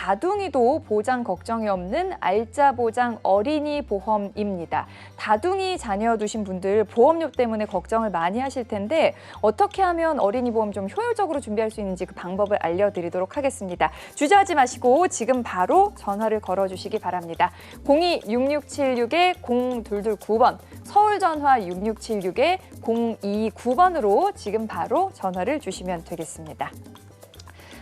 다둥이도 보장 걱정이 없는 알짜 보장 어린이 보험입니다. 다둥이 자녀 두신 분들 보험료 때문에 걱정을 많이 하실 텐데 어떻게 하면 어린이 보험 좀 효율적으로 준비할 수 있는지 그 방법을 알려드리도록 하겠습니다. 주저하지 마시고 지금 바로 전화를 걸어주시기 바랍니다. 02-6676-0229번, 서울 전화 6676-0229번으로 지금 바로 전화를 주시면 되겠습니다.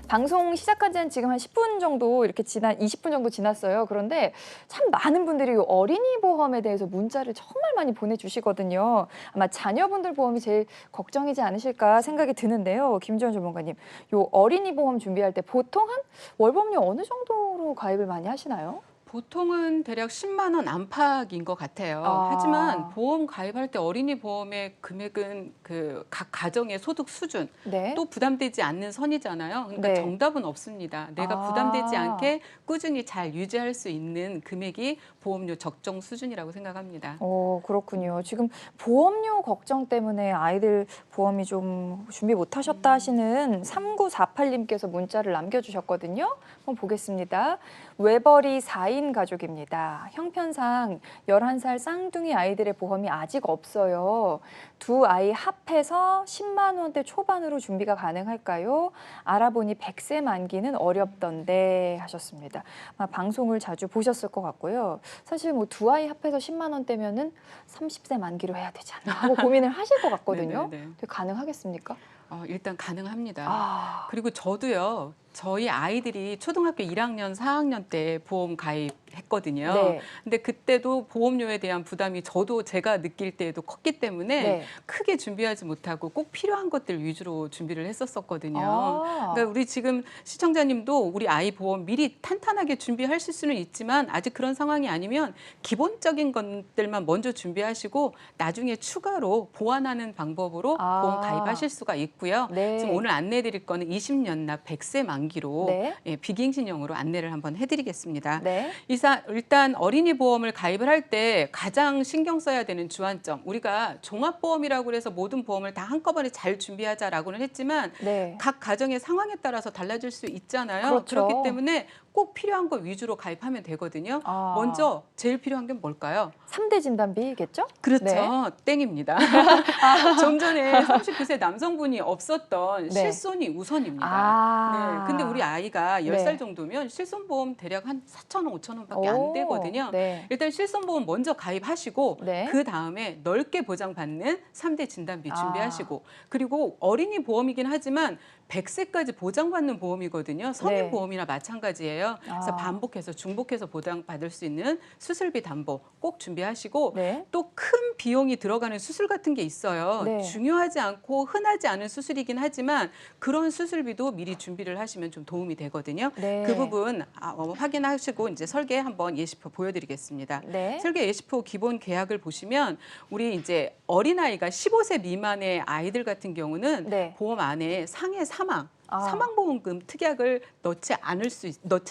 방송 시작한 지는 지금 한 10분 정도 20분 정도 지났어요. 그런데 참 많은 분들이 어린이 보험에 대해서 문자를 정말 많이 보내주시거든요. 아마 자녀분들 보험이 제일 걱정이지 않으실까 생각이 드는데요. 김지원 전문가님, 요 어린이 보험 준비할 때 보통 한 월보험료 어느 정도로 가입을 많이 하시나요? 보통은 대략 10만 원 안팎인 것 같아요. 하지만 보험 가입할 때 어린이 보험의 금액은 그 각 가정의 소득 수준 네. 또 부담되지 않는 선이잖아요. 그러니까 네. 정답은 없습니다. 내가 부담되지 않게 꾸준히 잘 유지할 수 있는 금액이 보험료 적정 수준이라고 생각합니다. 그렇군요. 지금 보험료 걱정 때문에 아이들 보험이 좀 준비 못 하셨다 하시는 3948님께서 문자를 남겨주셨거든요. 한번 보겠습니다. 외벌이 4인 가족입니다. 형편상 11살 쌍둥이 아이들의 보험이 아직 없어요. 두 아이 합해서 10만 원대 초반으로 준비가 가능할까요? 알아보니 100세 만기는 어렵던데 하셨습니다. 방송을 자주 보셨을 것 같고요. 사실 뭐 두 아이 합해서 10만 원대면은 30세 만기로 해야 되지 않나 하고 고민을 하실 것 같거든요. 가능하겠습니까? 일단 가능합니다. 그리고 저도요. 저희 아이들이 초등학교 1학년, 4학년 때 보험 가입했거든요. 네. 근데 그때도 보험료에 대한 부담이 제가 느낄 때에도 컸기 때문에 네. 크게 준비하지 못하고 꼭 필요한 것들 위주로 준비를 했었거든요. 그러니까 우리 지금 시청자님도 우리 아이 보험 미리 탄탄하게 준비하실 수는 있지만 아직 그런 상황이 아니면 기본적인 것들만 먼저 준비하시고 나중에 추가로 보완하는 방법으로 보험 가입하실 수가 있고요. 네. 지금 오늘 안내드릴 거는 20년 납 100세 만기로 네. 비갱신형으로 안내를 한번 해드리겠습니다. 네. 일단 어린이 보험을 가입을 할 때 가장 신경 써야 되는 주안점, 우리가 종합보험이라고 해서 모든 보험을 다 한꺼번에 잘 준비하자라고는 했지만 네. 각 가정의 상황에 따라서 달라질 수 있잖아요. 그렇죠. 그렇기 때문에 꼭 필요한 거 위주로 가입하면 되거든요. 먼저 제일 필요한 게 뭘까요? 3대 진단비겠죠? 그렇죠. 네. 땡입니다. 좀 전에 39세 남성분이 없었던 네. 실손이 우선입니다. 네. 근데 우리 아이가 10살 네. 정도면 실손보험 대략 한 4천 원, 5천 원밖에 안 되거든요. 네. 일단 실손보험 먼저 가입하시고 네. 그 다음에 넓게 보장받는 3대 진단비 준비하시고 그리고 어린이 보험이긴 하지만 100세까지 보장받는 보험이거든요. 성인 네. 보험이나 마찬가지예요. 그래서 반복해서 중복해서 보장받을 수 있는 수술비 담보 꼭 준비하시고 네. 또 큰 비용이 들어가는 수술 같은 게 있어요. 네. 중요하지 않고 흔하지 않은 수술이긴 하지만 그런 수술비도 미리 준비를 하시면 좀 도움이 되거든요. 네. 그 부분 확인하시고 이제 설계 한번 예시표 보여드리겠습니다. 네. 설계 예시표 기본 계약을 보시면 우리 이제 어린아이가 15세 미만의 아이들 같은 경우는 네. 보험 안에 상해 사망보험금 특약을 넣지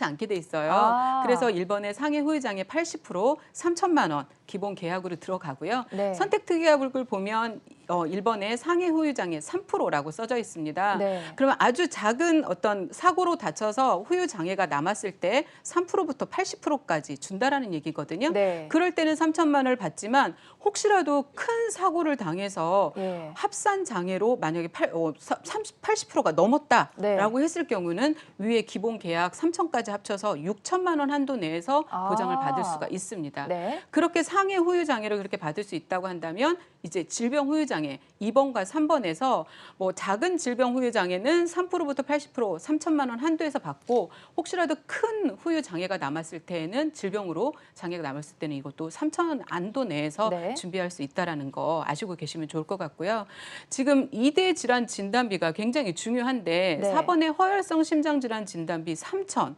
않게 돼 있어요. 그래서 1번에 상해 후유장애 80% 3천만 원 기본 계약으로 들어가고요. 네. 선택 특약을 보면 1번에 상해 후유장애 3%라고 써져 있습니다. 네. 그러면 아주 작은 어떤 사고로 다쳐서 후유장애가 남았을 때 3%부터 80%까지 준다라는 얘기거든요. 네. 그럴 때는 3천만 원을 받지만 혹시라도 큰 사고를 당해서 예. 합산 장애로 만약에 80%가 넘었다라고 했을 경우는 위에 기본 계약 3천까지 합쳐서 6천만 원 한도 내에서 보장을 받을 수가 있습니다. 네. 그렇게 상해 후유 장애를 그렇게 받을 수 있다고 한다면 이제 질병 후유 장애 2번과 3번에서 뭐 작은 질병 후유 장애는 3%부터 80% 3천만 원 한도에서 받고 혹시라도 큰 후유 장애가 남았을 때에는 질병으로 장애가 남았을 때는 이것도 3천 안도 내에서 네. 준비할 수 있다라는 거 아시고 계시면 좋을 것 같고요. 지금 2대 질환 진단비가 굉장히 중요한데 네. 4번의 허혈성 심장 질환 진단비 3천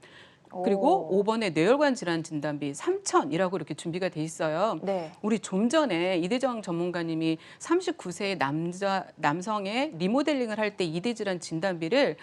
그리고 5번에 뇌혈관 질환 진단비 3천이라고 이렇게 준비가 돼 있어요. 네. 우리 좀 전에 이대정 전문가님이 39세의 남성의 리모델링을 할 때 이대 질환 진단비를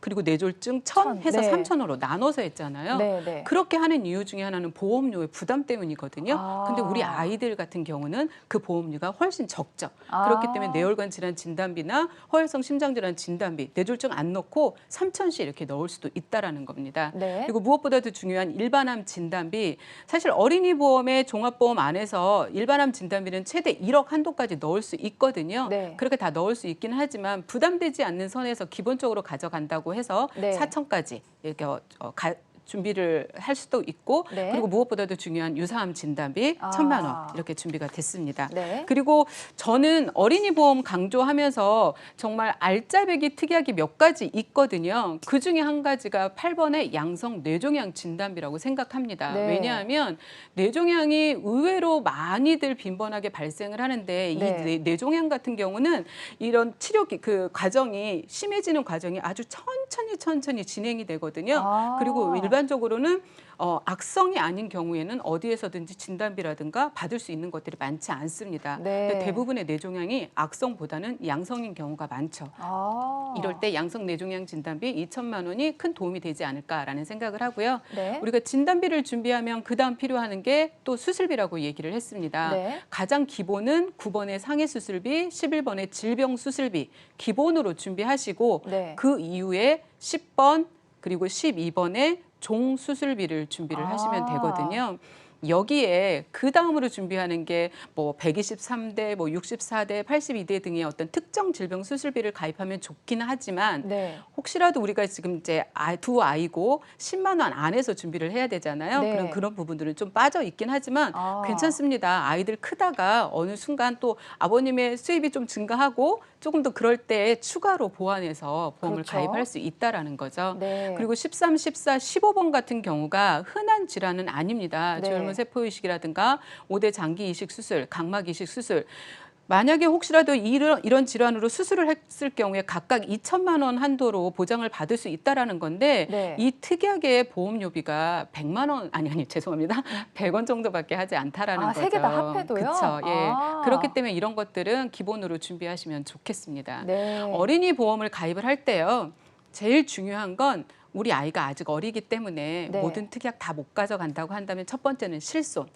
그리고 뇌졸중 1,000 해서 네. 3,000으로 나눠서 했잖아요. 네, 네. 그렇게 하는 이유 중에 하나는 보험료의 부담 때문이거든요. 근데 우리 아이들 같은 경우는 그 보험료가 훨씬 적죠. 그렇기 때문에 뇌혈관 질환 진단비나 허혈성 심장질환 진단비, 뇌졸중 안 넣고 3,000씩 이렇게 넣을 수도 있다라는 겁니다. 네. 그리고 무엇보다도 중요한 일반암 진단비, 사실 어린이 보험의 종합보험 안에서 일반암 진단비는 최대 1억 한도까지 넣을 수 있거든요. 네. 그렇게 다 넣을 수 있긴 하지만 부담되지 않는 선에서 기본적으로 가져간다고 해서 네. 4천까지 이렇게 준비를 할 수도 있고 네. 그리고 무엇보다도 중요한 유사암 진단비 1,000만 원 이렇게 준비가 됐습니다. 네. 그리고 저는 어린이 보험 강조하면서 정말 알짜배기 특약이 몇 가지 있거든요. 그중에 한 가지가 8번의 양성 뇌종양 진단비라고 생각합니다. 네. 왜냐하면 뇌종양이 의외로 많이들 빈번하게 발생을 하는데 네. 이 뇌종양 같은 경우는 이런 치료 그 과정이 심해지는 과정이 아주 천천히 진행이 되거든요. 그리고 일반적으로는 악성이 아닌 경우에는 어디에서든지 진단비라든가 받을 수 있는 것들이 많지 않습니다. 네. 근데 대부분의 뇌종양이 악성보다는 양성인 경우가 많죠. 이럴 때 양성 뇌종양 진단비 2,000만 원이 큰 도움이 되지 않을까라는 생각을 하고요. 네. 우리가 진단비를 준비하면 그다음 필요한 게 또 수술비라고 얘기를 했습니다. 네. 가장 기본은 9번의 상해 수술비, 11번의 질병 수술비 기본으로 준비하시고 네. 그 이후에 10번 그리고 12번에 종 수술비를 준비를 하시면 되거든요. 여기에 그 다음으로 준비하는 게 뭐 123대, 뭐 64대, 82대 등의 어떤 특정 질병 수술비를 가입하면 좋기는 하지만 네. 혹시라도 우리가 지금 이제 두 아이고 10만 원 안에서 준비를 해야 되잖아요. 네. 그런 부분들은 좀 빠져 있긴 하지만 괜찮습니다. 아이들 크다가 어느 순간 또 아버님의 수입이 좀 증가하고 조금 더 그럴 때 추가로 보완해서 보험을 그렇죠. 가입할 수 있다라는 거죠. 네. 그리고 13, 14, 15번 같은 경우가 흔한 질환은 아닙니다. 네. 조혈관 세포 이식이라든가 5대 장기 이식 수술, 각막 이식 수술. 만약에 혹시라도 이런 질환으로 수술을 했을 경우에 각각 2천만 원 한도로 보장을 받을 수 있다라는 건데 네. 이 특약의 보험료비가 100만 원 아니 죄송합니다. 100원 정도밖에 하지 않다라는 거죠. 세 개 다 합해도요? 그렇죠. 예. 그렇기 때문에 이런 것들은 기본으로 준비하시면 좋겠습니다. 네. 어린이 보험을 가입을 할 때요. 제일 중요한 건 우리 아이가 아직 어리기 때문에 네. 모든 특약 다 못 가져간다고 한다면 첫 번째는 실손.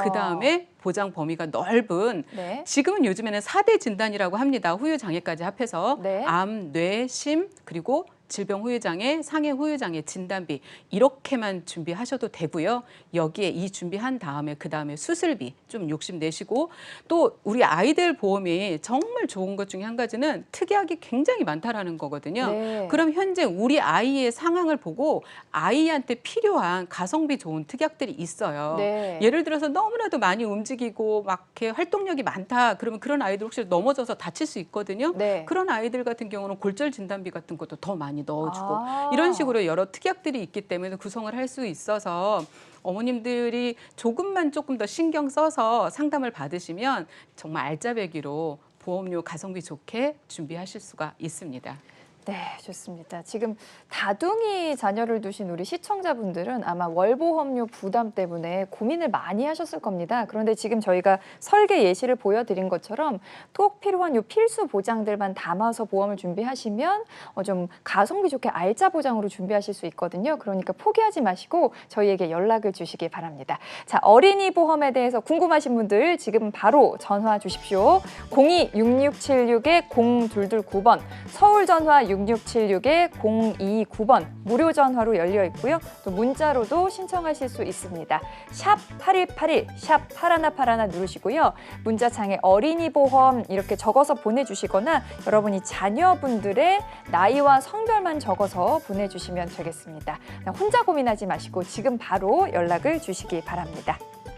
그다음에 보장 범위가 넓은 네. 지금은 요즘에는 4대 진단이라고 합니다. 후유 장애까지 합해서 네. 암, 뇌, 심 그리고 질병 후유장애, 상해 후유장애 진단비 이렇게만 준비하셔도 되고요. 여기에 이 준비한 다음에 그다음에 수술비 좀 욕심내시고 또 우리 아이들 보험이 정말 좋은 것 중에 한 가지는 특약이 굉장히 많다라는 거거든요. 네. 그럼 현재 우리 아이의 상황을 보고 아이한테 필요한 가성비 좋은 특약들이 있어요. 네. 예를 들어서 너무나도 많이 움직이고 막 이렇게 활동력이 많다. 그러면 그런 아이들 혹시 넘어져서 다칠 수 있거든요. 네. 그런 아이들 같은 경우는 골절 진단비 같은 것도 더 많이 넣어주고 이런 식으로 여러 특약들이 있기 때문에 구성을 할 수 있어서 어머님들이 조금 더 신경 써서 상담을 받으시면 정말 알짜배기로 보험료 가성비 좋게 준비하실 수가 있습니다. 네, 좋습니다. 지금 다둥이 자녀를 두신 우리 시청자분들은 아마 월보험료 부담 때문에 고민을 많이 하셨을 겁니다. 그런데 지금 저희가 설계 예시를 보여드린 것처럼 꼭 필요한 요 필수 보장들만 담아서 보험을 준비하시면 좀 가성비 좋게 알짜 보장으로 준비하실 수 있거든요. 그러니까 포기하지 마시고 저희에게 연락을 주시기 바랍니다. 자, 어린이 보험에 대해서 궁금하신 분들 지금 바로 전화 주십시오. 02-6676-0229번 서울 전화 6676-029번 무료 전화로 열려 있고요. 또 문자로도 신청하실 수 있습니다. 샵 8181, 샵 8181 누르시고요. 문자창에 어린이 보험 이렇게 적어서 보내주시거나 여러분이 자녀분들의 나이와 성별만 적어서 보내주시면 되겠습니다. 혼자 고민하지 마시고 지금 바로 연락을 주시기 바랍니다.